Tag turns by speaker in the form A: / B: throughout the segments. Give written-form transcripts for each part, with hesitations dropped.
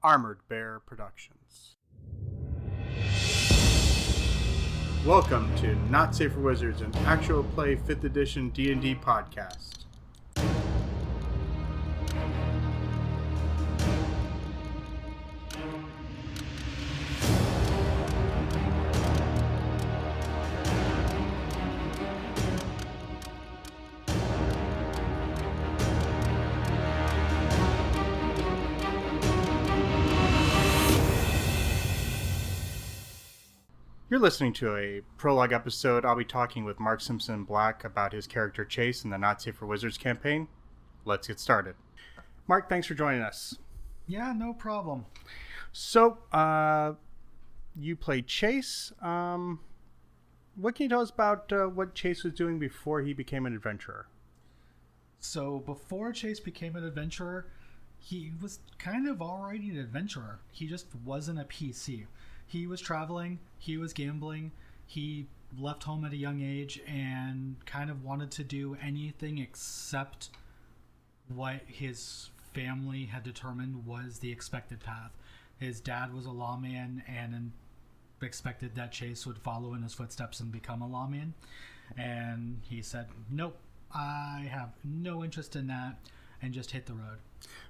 A: Armored Bear Productions. Welcome to Not Safe for Wizards, an actual play 5th edition D&D podcast. You're listening to a Prologue episode. I'll be talking with Mark Simpson Black about his character Chase in the Not Safe for Wizards campaign. Let's get started. Mark, thanks for joining us.
B: Yeah, no problem.
A: So, you played Chase. What can you tell us about what Chase was doing before he became an adventurer?
B: So, before Chase became an adventurer, he was kind of already an adventurer. He just wasn't a PC. He was traveling, he was gambling, he left home at a young age and kind of wanted to do anything except what his family had determined was the expected path. His dad was a lawman and expected that Chase would follow in his footsteps and become a lawman. And he said, nope, I have no interest in that, and just hit the road.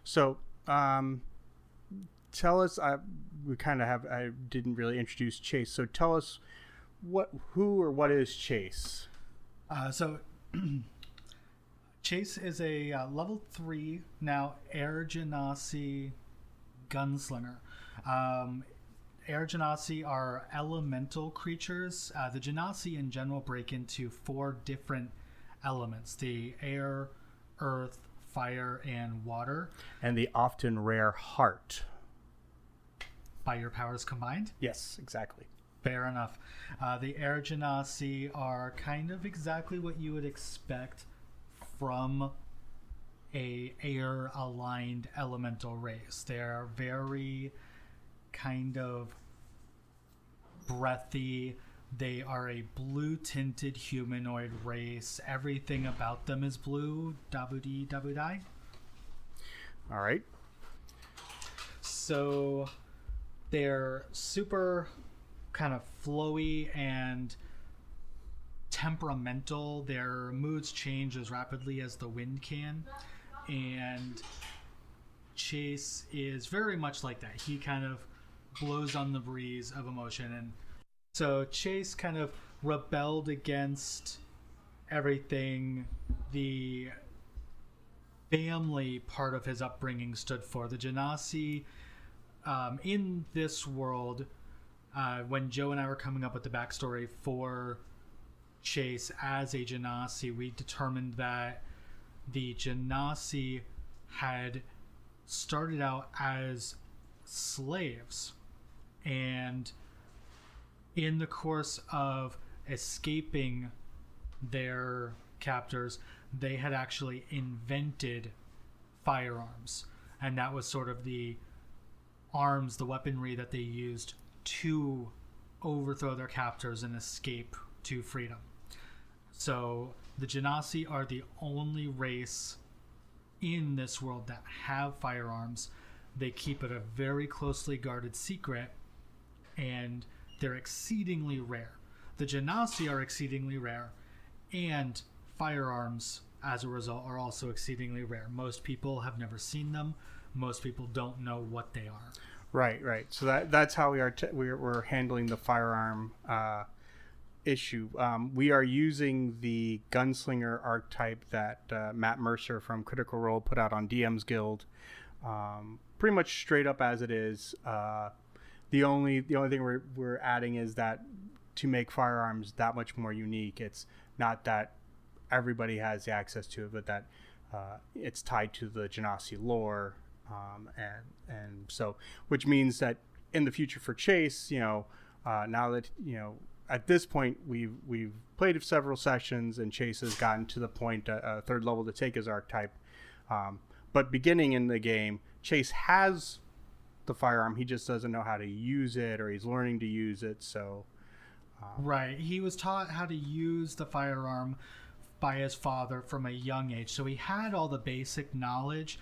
A: So, tell us, I didn't really introduce Chase, so tell us who or what is Chase?
B: Chase is a level 3 now Air Genesee Gunslinger. Air Genesee are elemental creatures. The Genesee in general break into 4 different elements: the air, earth, fire, and water.
A: And the often rare heart.
B: By your powers combined?
A: Yes, exactly.
B: Fair enough. The Air Genesee are kind of exactly what you would expect from a air-aligned elemental race. They're very kind of breathy. They are a blue-tinted humanoid race. Everything about them is blue. Dabu-dee, dabu-die.
A: All right.
B: So they're super kind of flowy and temperamental. Their moods change as rapidly as the wind can. And Chase is very much like that. He kind of blows on the breeze of emotion. And so Chase kind of rebelled against everything the family part of his upbringing stood for. The Genesee, in this world, when Joe and I were coming up with the backstory for Chase as a Genesee, we determined that the Genesee had started out as slaves, and in the course of escaping their captors, they had actually invented firearms, and that was sort of the arms, the weaponry that they used to overthrow their captors and escape to freedom. So the Genesee are the only race in this world that have firearms. They keep it a very closely guarded secret, and they're exceedingly rare. The Genesee are exceedingly rare, and firearms, as a result, are also exceedingly rare. Most people have never seen them. Most people don't know what they are.
A: Right. So that's how we're handling the firearm issue. We are using the Gunslinger archetype that Matt Mercer from Critical Role put out on DM's Guild, pretty much straight up as it is. The only thing we're adding is that to make firearms that much more unique, it's not that everybody has the access to it, but that it's tied to the Genesee lore. And so, which means that in the future for Chase, now that, at this point we've played several sessions and Chase has gotten to the point, third level to take his archetype. But beginning in the game, Chase has the firearm. He just doesn't know how to use it, or he's learning to use it. So,
B: right. He was taught how to use the firearm by his father from a young age. So he had all the basic knowledge,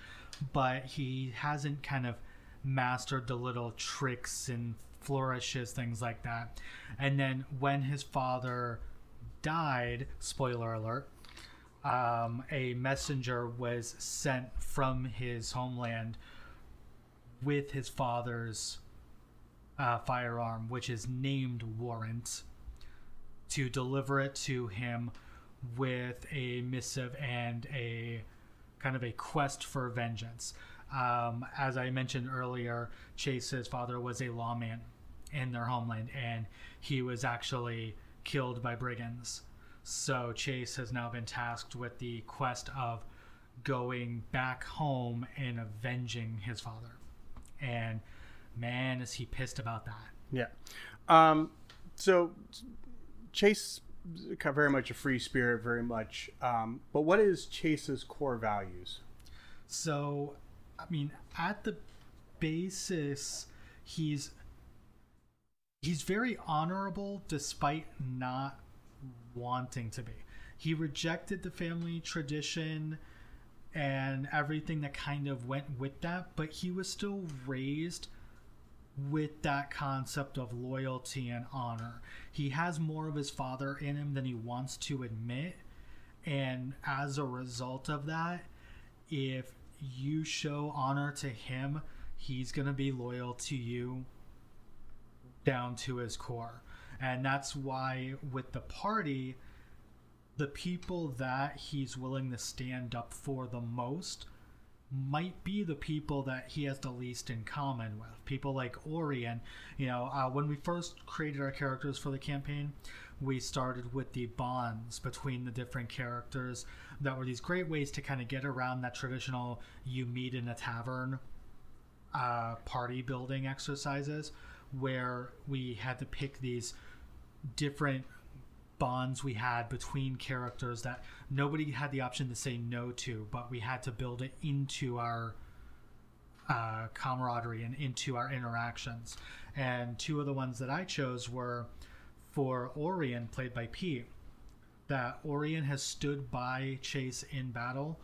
B: but he hasn't kind of mastered the little tricks and flourishes, things like that. And then when his father died, spoiler alert, a messenger was sent from his homeland with his father's firearm, which is named Warrant, to deliver it to him with a missive and a kind of a quest for vengeance. As I mentioned earlier, Chase's father was a lawman in their homeland, and he was actually killed by brigands. So Chase has now been tasked with the quest of going back home and avenging his father. And man, is he pissed about that.
A: Yeah. So Chase is very much a free spirit, very much. But what is Chase's core values?
B: So, I mean, at the basis, he's very honorable despite not wanting to be. He rejected the family tradition and everything that kind of went with that, but he was still raised with that concept of loyalty and honor. He has more of his father in him than he wants to admit, and as a result of that, if you show honor to him, he's going to be loyal to you down to his core. And that's why with the party, the people that he's willing to stand up for the most might be the people that he has the least in common with. People like Orion. When we first created our characters for the campaign, we started with the bonds between the different characters that were these great ways to kind of get around that traditional you meet in a tavern party building exercises, where we had to pick these different bonds we had between characters that nobody had the option to say no to, but we had to build it into our camaraderie and into our interactions. And two of the ones that I chose were for Orion, played by P, that Orion has stood by Chase in battle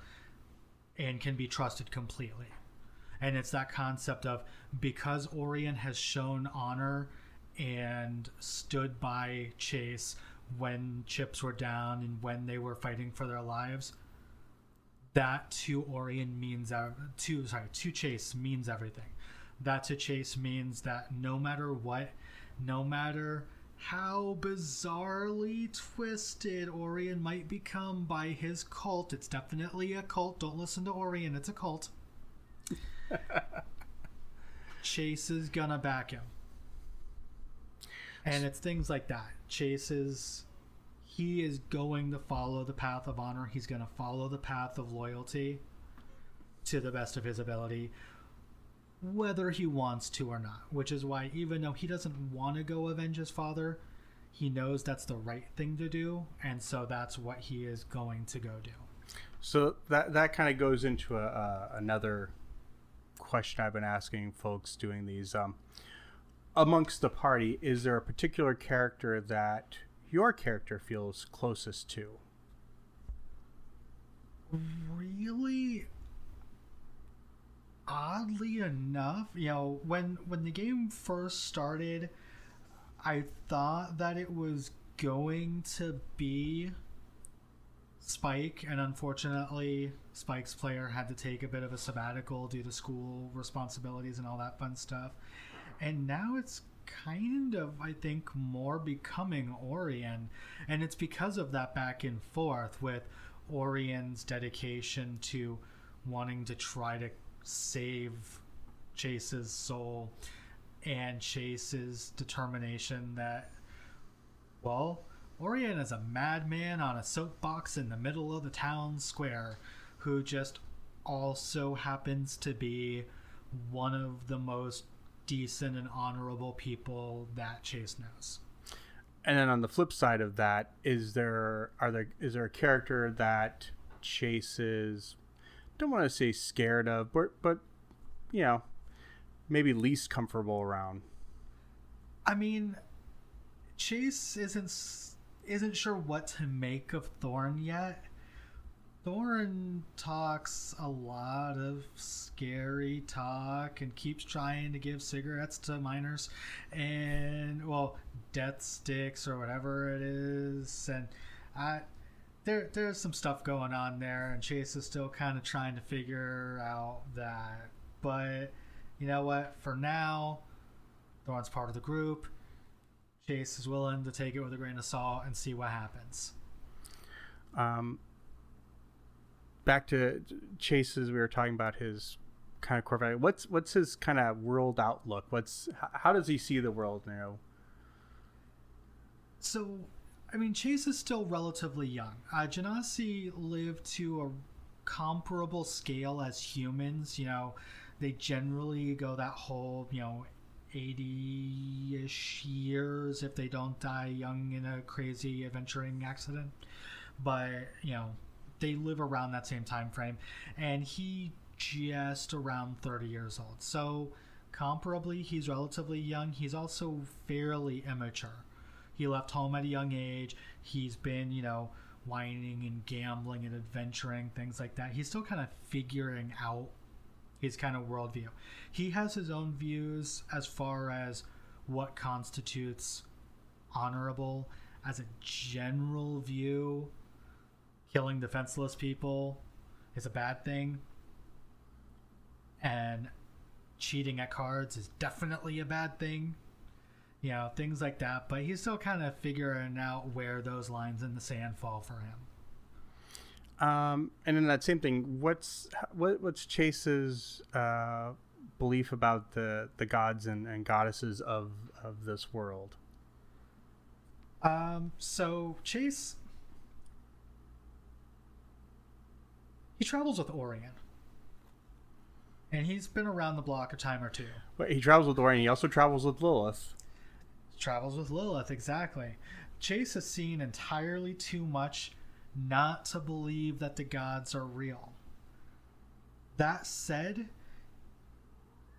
B: and can be trusted completely. And it's that concept of, because Orion has shown honor and stood by Chase when chips were down and when they were fighting for their lives, that to Orion means to Chase means everything. That to Chase means that no matter what, no matter how bizarrely twisted Orion might become by his cult, it's definitely a cult. Don't listen to Orion, it's a cult. Chase is gonna back him. And it's things like that. He is going to follow the path of honor. He's going to follow the path of loyalty to the best of his ability, whether he wants to or not. Which is why, even though he doesn't want to go avenge his father, he knows that's the right thing to do, and so that's what he is going to go do.
A: So that kind of goes into another question I've been asking folks doing these. Amongst the party, is there a particular character that your character feels closest to?
B: Really, oddly enough, when the game first started, I thought that it was going to be Spike, and unfortunately Spike's player had to take a bit of a sabbatical due to school responsibilities and all that fun stuff. And now it's kind of, I think, more becoming Orion. And it's because of that back and forth with Orion's dedication to wanting to try to save Chase's soul, and Chase's determination that, well, Orion is a madman on a soapbox in the middle of the town square who just also happens to be one of the most decent and honorable people that Chase knows.
A: And then on the flip side of that, is there a character that Chase is, don't want to say scared of, but maybe least comfortable around?
B: I mean, Chase isn't sure what to make of Thorn yet. Thorin talks a lot of scary talk and keeps trying to give cigarettes to minors and, well, death sticks or whatever it is. And there's some stuff going on there, and Chase is still kind of trying to figure out that. But you know what? For now, Thorin's part of the group. Chase is willing to take it with a grain of salt and see what happens.
A: Back to Chase's, we were talking about his kind of core value. What's his kind of world outlook? How does he see the world now?
B: So, I mean, Chase is still relatively young. Genesee lived to a comparable scale as humans. You know, they generally go that whole, 80-ish years if they don't die young in a crazy adventuring accident. But, they live around that same time frame, and he just around 30 years old. So comparably, he's relatively young. He's also fairly immature. He left home at a young age. He's been, whining and gambling and adventuring, things like that. He's still kind of figuring out his kind of worldview. He has his own views as far as what constitutes honorable. As a general view, killing defenseless people is a bad thing, and cheating at cards is definitely a bad thing. Things like that. But he's still kind of figuring out where those lines in the sand fall for him.
A: And in that same thing, what's Chase's belief about the gods and goddesses of this world?
B: So Chase, he travels with Orion, and he's been around the block a time or two.
A: Wait, he travels with Orion. He also travels with Lilith.
B: Exactly. Chase has seen entirely too much not to believe that the gods are real. That said,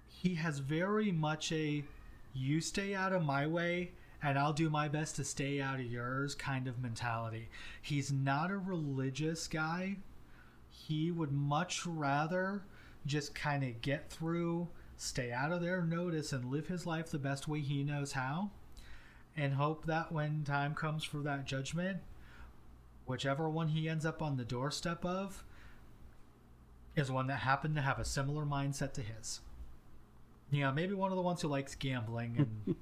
B: he has very much a you stay out of my way and I'll do my best to stay out of yours kind of mentality. He's not a religious guy. He would much rather just kind of get through, stay out of their notice, and live his life the best way he knows how, and hope that when time comes for that judgment, whichever one he ends up on the doorstep of is one that happened to have a similar mindset to his. Maybe one of the ones who likes gambling, and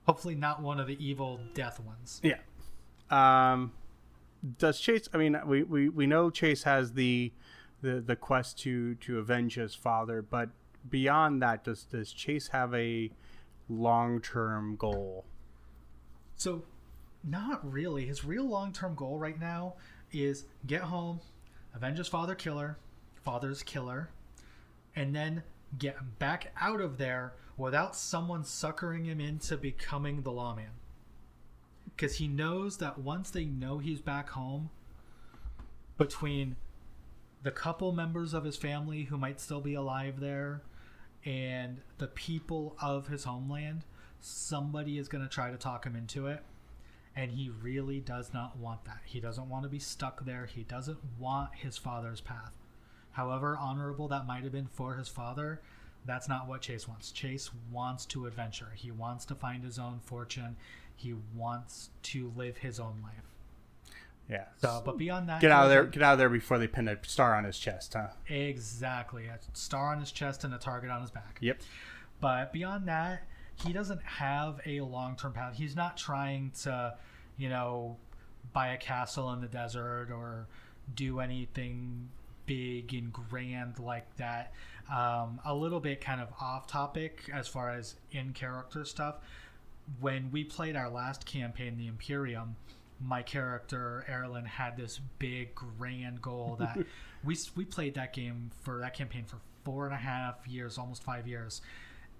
B: hopefully not one of the evil death ones.
A: Yeah. Does Chase? I mean, we know Chase has the quest to avenge his father, but beyond that, does Chase have a long-term goal?
B: So, not really. His real long-term goal right now is get home, avenge his father's killer, and then get back out of there without someone suckering him into becoming the lawman. Because he knows that once they know he's back home, between the couple members of his family who might still be alive there and the people of his homeland, somebody is going to try to talk him into it. And he really does not want that. He doesn't want to be stuck there. He doesn't want his father's path. However honorable that might have been for his father, that's not what Chase wants. Chase wants to adventure. He wants to find his own fortune. He wants to live his own life.
A: Yeah.
B: So, but beyond that,
A: get out of there before they pin a star on his chest, huh?
B: Exactly. A star on his chest and a target on his back.
A: Yep.
B: But beyond that, he doesn't have a long-term path. He's not trying to, buy a castle in the desert or do anything big and grand like that. A little bit kind of off topic as far as in-character stuff. When we played our last campaign, the Imperium, my character Erlen had this big grand goal that we played that campaign for 4.5 years, almost 5 years,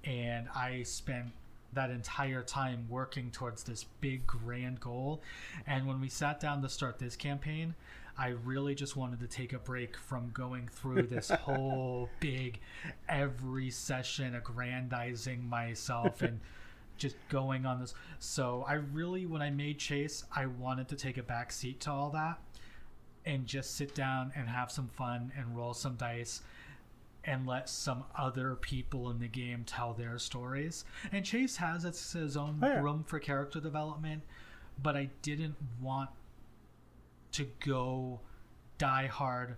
B: and I spent that entire time working towards this big grand goal. And when we sat down to start this campaign, I really just wanted to take a break from going through this whole big, every session aggrandizing myself and just going on this. So I really, when I made Chase, I wanted to take a back seat to all that and just sit down and have some fun and roll some dice and let some other people in the game tell their stories. And Chase has his own room for character development, but I didn't want to go die hard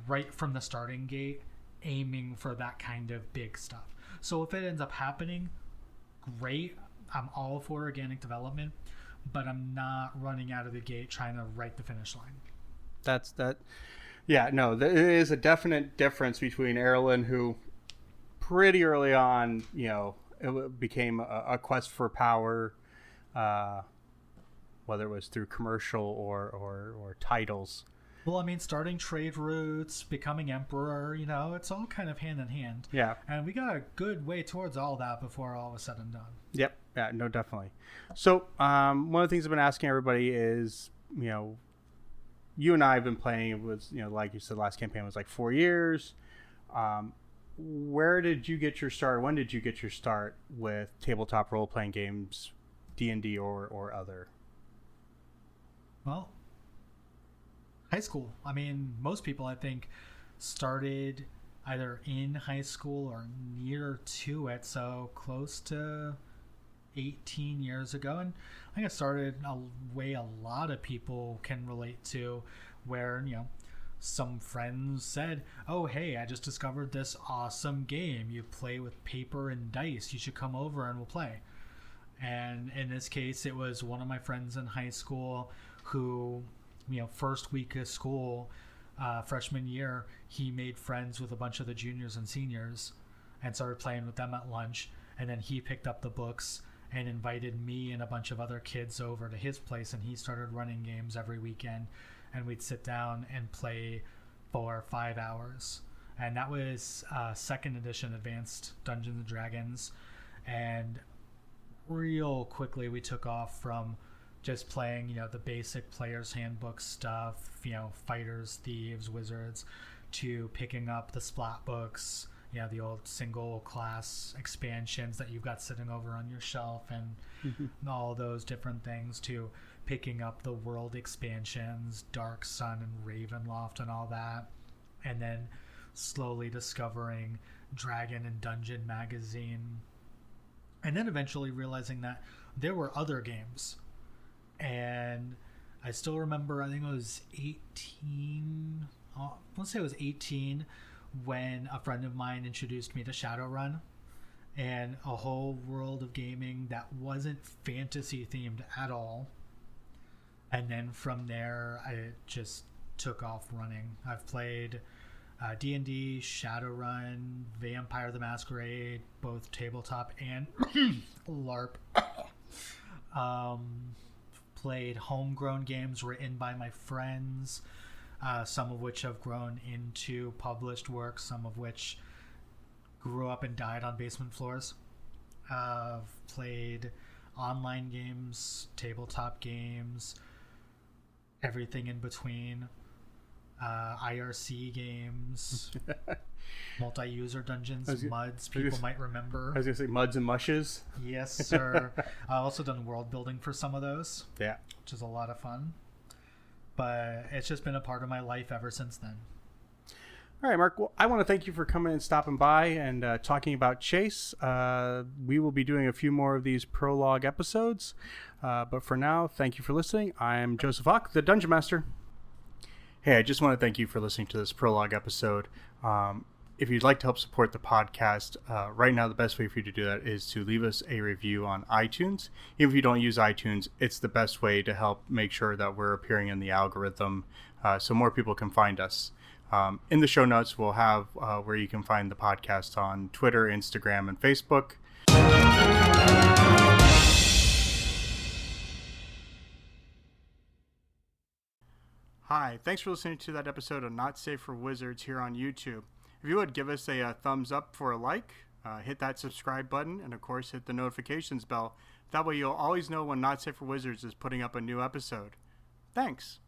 B: right from the starting gate aiming for that kind of big stuff. So if it ends up happening, great. I'm all for organic development, but I'm not running out of the gate trying to write the finish line.
A: That's that. Yeah, no, there is a definite difference between Erlen, who pretty early on, it became a quest for power, whether it was through commercial or titles.
B: Well, I mean, starting trade routes, becoming emperor, it's all kind of hand in hand.
A: Yeah.
B: And we got a good way towards all that before all was said and done.
A: Yep. Yeah, no, definitely. So one of the things I've been asking everybody is, you and I have been playing. It was, like you said, last campaign was like 4 years. Where did you get your start? When did you get your start with tabletop role-playing games, D&D or other?
B: Well, high school. I mean, most people, I think, started either in high school or near to it, so close to 18 years ago. And I think it started a way a lot of people can relate to, where some friends said, oh hey, I just discovered this awesome game, you play with paper and dice, you should come over and we'll play. And in this case, it was one of my friends in high school who, first week of school, freshman year, he made friends with a bunch of the juniors and seniors and started playing with them at lunch. And then he picked up the books and invited me and a bunch of other kids over to his place, and he started running games every weekend, and we'd sit down and play for 5 hours. And that was second edition Advanced Dungeons and Dragons. And real quickly we took off from just playing, the basic player's handbook stuff, fighters, thieves, wizards, to picking up the splat books, the old single class expansions that you've got sitting over on your shelf, and all those different things, to picking up the world expansions, Dark Sun and Ravenloft and all that, and then slowly discovering Dragon and Dungeon magazine, and then eventually realizing that there were other games. And I still remember, I think it was 18, let's say it was 18, when a friend of mine introduced me to Shadowrun, and a whole world of gaming that wasn't fantasy themed at all. And then from there, I just took off running. I've played D&D, Shadowrun, Vampire the Masquerade, both tabletop and LARP. Played homegrown games written by my friends, some of which have grown into published works, some of which grew up and died on basement floors. I've played online games, tabletop games, everything in between, IRC games, multi-user dungeons, MUDs, people might remember.
A: I was going to say MUDs and Mushes.
B: Yes, sir. I've also done world building for some of those.
A: Yeah.
B: Which is a lot of fun. But it's just been a part of my life ever since then.
A: All right, Mark. Well, I want to thank you for coming and stopping by and talking about Chase. We will be doing a few more of these prologue episodes. But for now, thank you for listening. I'm Joseph Hawk, the Dungeon Master. Hey, I just want to thank you for listening to this prologue episode. If you'd like to help support the podcast, right now the best way for you to do that is to leave us a review on iTunes. Even if you don't use iTunes, it's the best way to help make sure that we're appearing in the algorithm so more people can find us. In the show notes, we'll have where you can find the podcast on Twitter, Instagram, and Facebook. Hi, thanks for listening to that episode of Not Safe for Wizards here on YouTube. If you would, give us a thumbs up for a like, hit that subscribe button, and of course hit the notifications bell. That way you'll always know when Not Safe for Wizards is putting up a new episode. Thanks.